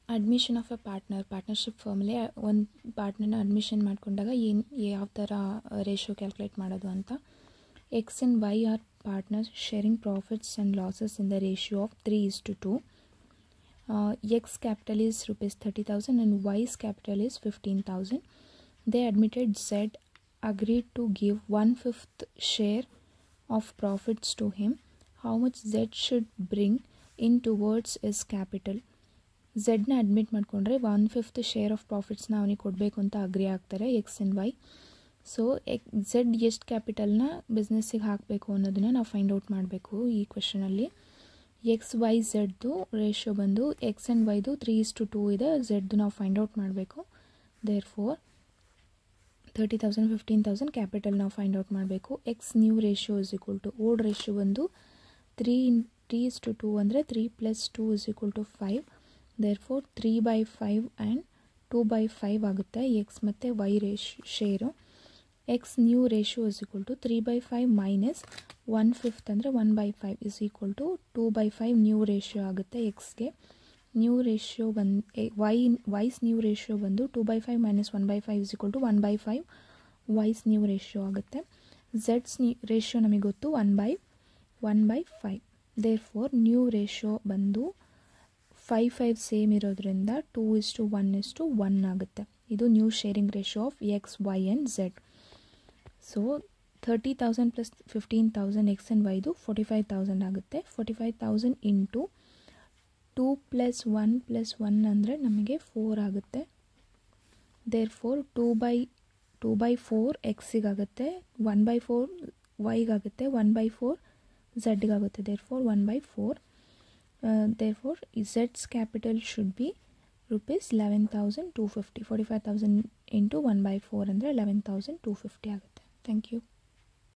Admission of A partnership ಫರ್ಮಲ್ಲಿ ಒಂದು ಪಾರ್ಟ್ನರ್ನ admission ಮಾಡ್ಕೊಂಡಾಗ ಯಾವ ಥರ ರೇಷಿಯೋ ಕ್ಯಾಲ್ಕುಲೇಟ್ ಮಾಡೋದು ಅಂತ. X and Y are partners sharing profits and losses in the ratio of 3:2. X capital is rupees 30,000 and Y's capital is 15,000. They admitted Z agreed to give 1/5 share of profits to him. How much Z should bring in towards his capital? Z ನ admit ಮಾಡಿಕೊಂಡ್ರೆ 1/5 share of ಪ್ರಾಫಿಟ್ಸ್ನ ಅವನಿಗೆ ಕೊಡಬೇಕು ಅಂತ agree ಆಗ್ತಾರೆ X and Y. So Z ಎಷ್ಟು ಕ್ಯಾಪಿಟಲ್ನ ಬಿಸ್ನೆಸ್ಸಿಗೆ ಹಾಕಬೇಕು ಅನ್ನೋದನ್ನು ನಾವು ಫೈಂಡ್ ಔಟ್ ಮಾಡಬೇಕು ಈ ಕ್ವೆಶನಲ್ಲಿ. ಎಕ್ಸ್ ವೈ ಝೆಡ್ದು ರೇಷಿಯೋ ಬಂದು ಎಕ್ಸ್ ಆ್ಯಂಡ್ ವೈದು 3:2 ಇದೆ. ಝೆಡ್ದು ನಾವು ಫೈಂಡ್ ಔಟ್ ಮಾಡಬೇಕು. ದೇರ್ಫೋರ್ 30,000 15,000 ಕ್ಯಾಪಿಟಲ್ ನಾವು ಫೈಂಡ್ ಔಟ್ ಮಾಡಬೇಕು. X new ratio is equal to old ratio ಬಂದು 3:2 ಅಂದರೆ 3 + 2 = 5. ದೇರ್ಫೋರ್ 3/5 ಆ್ಯಂಡ್ 2/5 ಆಗುತ್ತೆ ಎಕ್ಸ್ ಮತ್ತು Y share. X new ratio is equal to 3/5 minus 1/5 ಅಂದರೆ 1/5 is equal to 2/5 new ratio ಆಗುತ್ತೆ ಎಕ್ಸ್ಗೆ. New ratio Y's new ratio ಬಂದು 2/5 minus 1/5 is equal to 1/5 Y's new ratio ಆಗುತ್ತೆ. ಝೆಡ್ಸ್ ರೇಷಿಯೋ ನಮಗೆ ಗೊತ್ತು 1/5. ದೇರ್ಫೋರ್ ನ್ಯೂ ರೇಷಿಯೋ ಬಂದು 5 ಸೇಮ್ ಇರೋದ್ರಿಂದ 2:1 ಆಗುತ್ತೆ. ಇದು new sharing ratio of X Y and Z. So 30,000 + 15,000 X and ವೈದು 45,000 ಆಗುತ್ತೆ. 45,000 ಇಂಟು 2 + 1 + 1 ಅಂದರೆ ನಮಗೆ 4 ಆಗುತ್ತೆ. ದೇರ್ಫೋರ್ 2/4 ಎಕ್ಸಿಗಾಗುತ್ತೆ, 1/4 ವೈಗಾಗುತ್ತೆ, 1/4 ಝೆಡ್ಗಾಗುತ್ತೆ. ದೇರ್ಫೋರ್ 1/4. ದೇರ್ಫೋರ್ ಝೆಡ್ಸ್ capital should be rupees 11,250. 45,000 into 1/4 ಅಂದರೆ 11,250 ಆಗುತ್ತೆ. Thank you.